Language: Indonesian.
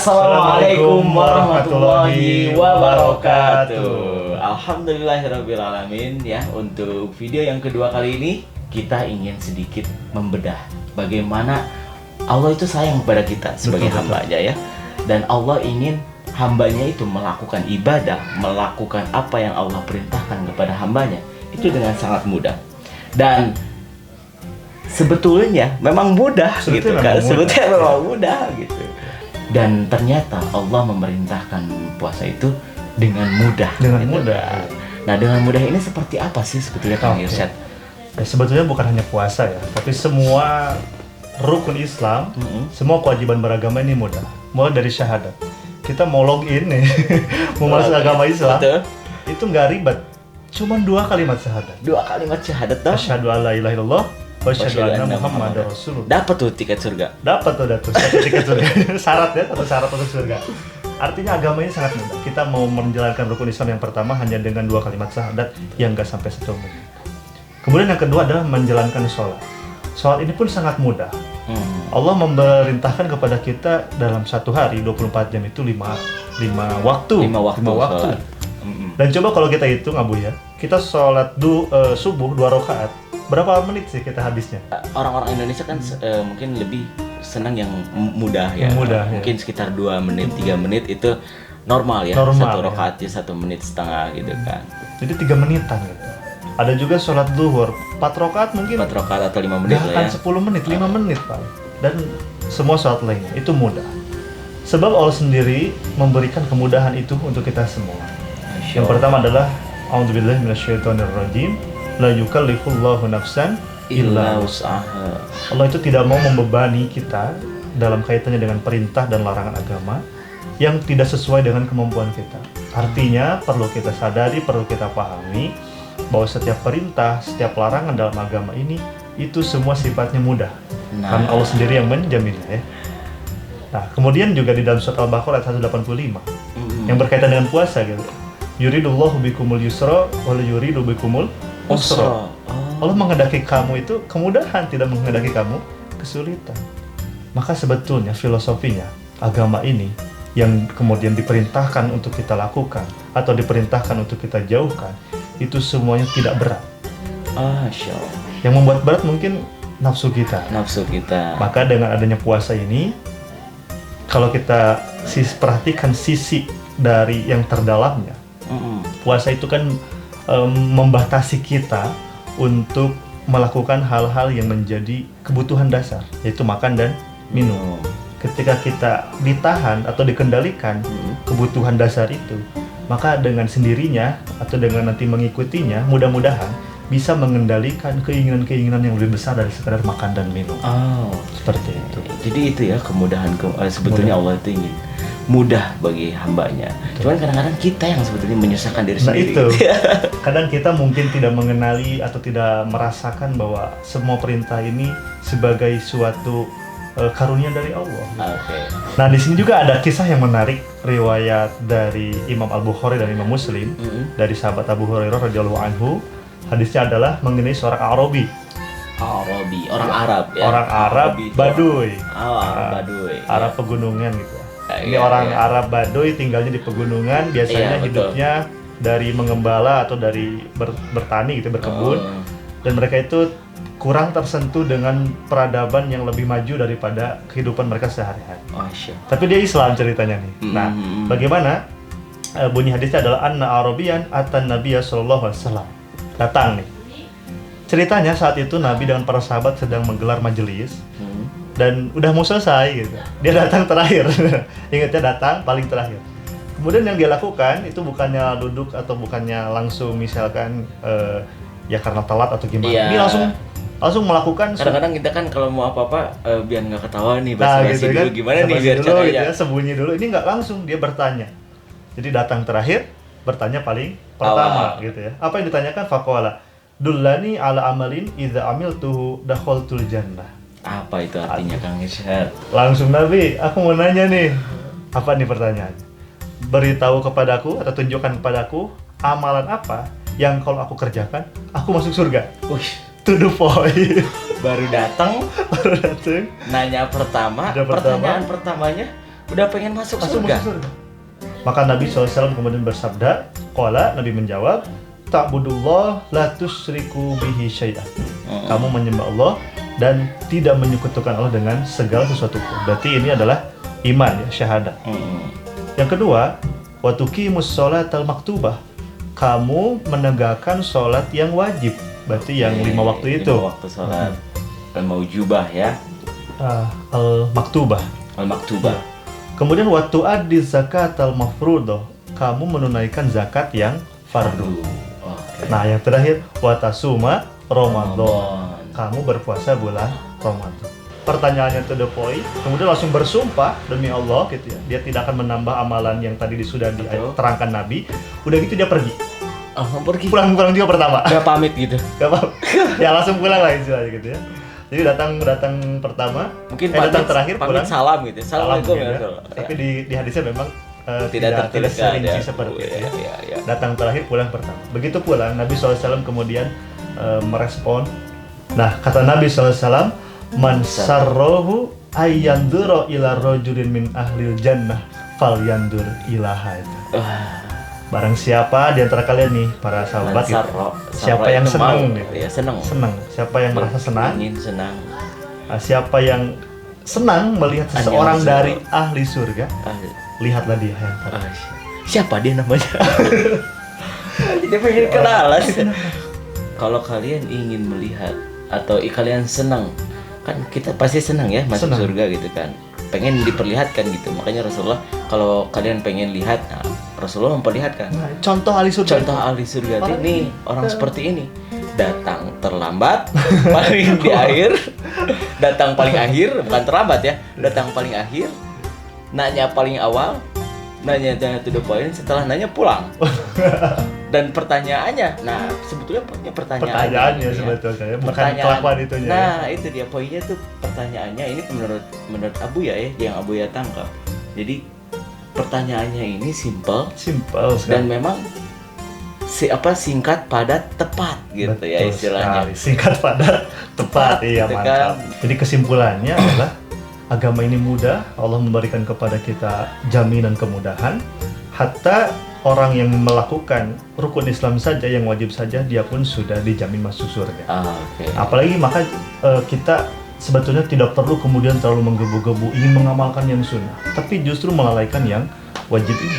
Assalamualaikum warahmatullahi wabarakatuh. Alhamdulillahirrabbilalamin ya. Untuk video yang kedua kali ini kita ingin sedikit membedah bagaimana Allah itu sayang kepada kita sebagai hambanya ya. Dan Allah ingin hambanya itu melakukan ibadah, melakukan apa yang Allah perintahkan kepada hambanya itu dengan sangat mudah. Dan sebetulnya memang mudah gitu kan. Sebetulnya memang mudah gitu. Dan ternyata Allah memerintahkan puasa itu dengan mudah. Dengan gitu. mudah. Nah, dengan mudah ini seperti apa sih sebetulnya Kang Irsyad? Ya, sebetulnya bukan hanya puasa ya, tapi semua rukun Islam, semua kewajiban beragama ini mudah. Mulai dari syahadat. Kita mau login nih, mau masuk agama Islam, itu nggak ribet. Cuma 2 kalimat syahadat. 2 kalimat syahadat dong. Asyhadu an la ilaha illallah wa asyhadu anna Muhammadar Rasulullah. Dapat tuh tiket surga. Dapat tuh satu tiket surga. Syarat ya, satu syarat untuk surga. Artinya agama ini sangat mudah. Kita mau menjalankan rukun Islam yang pertama hanya dengan 2 kalimat syahadat yang nggak sampai 1 menit. Kemudian yang kedua adalah menjalankan sholat. Sholat ini pun sangat mudah. Allah memerintahkan kepada kita dalam 1 hari 24 jam itu 5 waktu. 5 waktu. Dan coba kalau kita hitung Abu ya, kita sholat subuh 2 rakaat, berapa menit sih kita habisnya? Orang-orang Indonesia kan mungkin lebih senang yang mudah ya. Yang mudah, mungkin sekitar 2 menit, 3 menit itu normal ya. Normal, 1 rakaatnya 1 menit setengah gitu kan. Jadi 3 menitan gitu. Ada juga sholat zuhur 4 rakaat mungkin 4 rakaat atau 5 menit lah ya. 10 menit, 5 menit Pak. Dan semua sholat lainnya itu mudah. Sebab Allah sendiri memberikan kemudahan itu untuk kita semua. Yang pertama adalah a'udzubillahi minasyaitonirrajim, la yukallifullahu nafsan illa wus'aha. Allah itu tidak mau membebani kita dalam kaitannya dengan perintah dan larangan agama yang tidak sesuai dengan kemampuan kita. Artinya perlu kita sadari, perlu kita pahami bahwa setiap perintah, setiap larangan dalam agama ini itu semua sifatnya mudah. Karena Allah sendiri yang menjaminnya ya. Nah, kemudian juga di dalam surat Al-Baqarah ayat 185 yang berkaitan dengan puasa gitu. Yuridullahu bikumul yusra wa la yuridu bikumul usra. Allah menghendaki kamu itu kemudahan, tidak menghendaki kamu kesulitan. Maka sebetulnya filosofinya agama ini yang kemudian diperintahkan untuk kita lakukan atau diperintahkan untuk kita jauhkan itu semuanya tidak berat. Yang membuat berat mungkin nafsu kita. Maka dengan adanya puasa ini, kalau kita perhatikan sisi dari yang terdalamnya, puasa itu kan membatasi kita untuk melakukan hal-hal yang menjadi kebutuhan dasar, yaitu makan dan minum. Ketika kita ditahan atau dikendalikan kebutuhan dasar itu, maka dengan sendirinya atau dengan nanti mengikutinya, mudah-mudahan bisa mengendalikan keinginan-keinginan yang lebih besar dari sekadar makan dan minum. Seperti itu. Jadi itu ya kemudahan sebetulnya Allah itu ingin mudah bagi hambanya. Cuman kadang-kadang kita yang sebetulnya menyusahkan diri sendiri. Nah itu, kadang kita mungkin tidak mengenali atau tidak merasakan bahwa semua perintah ini sebagai suatu karunia dari Allah. Nah di sini juga ada kisah yang menarik, riwayat dari Imam Al-Bukhari dan Imam Muslim dari sahabat Abu Hurairah radhiyallahu anhu. Hadisnya adalah mengenai seorang Arabi, orang Arab ya. Orang Arab Baduy. Baduy. Arab pegunungan gitu ya. Ini orang Arab Baduy tinggalnya di pegunungan, biasanya hidupnya dari mengembala atau dari bertani gitu, berkebun. Dan mereka itu kurang tersentuh dengan peradaban yang lebih maju daripada kehidupan mereka sehari-hari. Tapi dia Islam ceritanya nih. Nah, bagaimana bunyi hadisnya adalah anna Arabiyan atan Nabiyya sallallahu alaihi wasallam. Datang nih. Ceritanya saat itu Nabi dengan para sahabat sedang menggelar majelis dan udah mau selesai gitu. Dia datang terakhir. Ingatnya datang paling terakhir. Kemudian yang dia lakukan itu bukannya duduk atau bukannya langsung misalkan ya karena telat atau gimana. Ini langsung melakukan. Kadang-kadang kita kan kalau mau apa-apa biar nggak ketahuan nih basa-basi dulu kan? Gimana nih biar caranya gitu ya, sembunyi dulu. Ini nggak langsung, dia bertanya. Jadi datang terakhir, bertanya paling pertama gitu ya. Apa yang ditanyakan? Faqala dullani ala amalin idza amiltuhu dakhaltul jannah. Apa itu artinya Kang Irsyad? Langsung Nabi, aku mau nanya nih. Apa nih pertanyaannya? Beritahu kepadaku atau tunjukkan kepadaku amalan apa yang kalau aku kerjakan aku masuk surga. To the point. Baru datang, nanya pertanyaan pertamanya Udah pengen masuk langsung surga. masuk surga. Maka Nabi SAW kemudian bersabda, qala, Nabi menjawab, ta'budullah la tusyriku bihi syai'an. Kamu menyembah Allah dan tidak menyekutukan Allah dengan segala sesuatu pun. Berarti ini adalah iman ya, syahadat. Yang kedua, wa tuqimus sholatal maktubah. Kamu menegakkan sholat yang wajib. Berarti yang 5 waktu itu. 5 waktu sholat. Al-maujubah ya. Al-maktubah. Al-maktubah. Kemudian wa tu'addi zakatal mafruḍah. Kamu menunaikan zakat yang fardu. Oke. Nah, yang terakhir wa tasuma Ramadan. Ramadan. Kamu berpuasa bulan Ramadan. Pertanyaannya to the point, kemudian langsung bersumpah demi Allah gitu ya. Dia tidak akan menambah amalan yang tadi sudah diterangkan Nabi. Udah gitu dia pergi. Pergi. Pulang juga pertama. Gak pamit gitu. Gak apa. Ya langsung pulang lah istilahnya gitu ya. Jadi datang pertama, Mungkin datang terakhir pamit pulang salam gitu. Assalamualaikum mungkin ya. ya. Tapi di hadisnya memang tidak tertulis serinci ada. seperti itu ya. Ya. Datang terakhir, pulang pertama. Begitu pulang, Nabi SAW kemudian merespon. Nah, kata Nabi SAW, man sarrohu ayyandura ila rajulin min ahlil jannah falyandur ilaha. Barang siapa di antara kalian nih, para sahabat gitu, siapa yang senang gitu. Ya, senang. Siapa yang merasa senang? Ingin senang. Nah, siapa yang senang melihat seseorang dari ahli surga, lihatlah dia yang tadi. Siapa dia namanya? Dia pengen kenalan. Kalau kalian ingin melihat atau kalian senang, kan kita pasti senang ya masuk surga gitu kan. Pengen diperlihatkan gitu. Makanya Rasulullah kalau kalian pengen lihat, nah, Rasulullah memperlihatkan. Nah, contoh ahli surga. Contoh ahli surga ini orang seperti ini. Datang terlambat, paling di akhir. Datang paling akhir, bukan terlambat ya. Datang paling akhir. Nanya paling awal. Nanya to the point, setelah nanya pulang. Dan pertanyaannya, nah sebetulnya pertanyaannya gitu sebetulnya bukan kelakuan itunya. Nah itu dia poinnya tuh, pertanyaannya ini menurut Abu ya, yang Abu ya tangkap. Jadi pertanyaannya ini simple dan memang singkat, padat, tepat gitu. Betul ya istilahnya. Sekali. Singkat, padat, tepat. Iya, gitu mantap. kan. Jadi kesimpulannya adalah agama ini mudah. Allah memberikan kepada kita jaminan kemudahan. Hatta orang yang melakukan rukun Islam saja, yang wajib saja, dia pun sudah dijamin masuk surga. Okay. Apalagi maka kita sebetulnya tidak perlu kemudian terlalu menggebu-gebu ingin mengamalkan yang sunnah, tapi justru melalaikan yang wajib ini.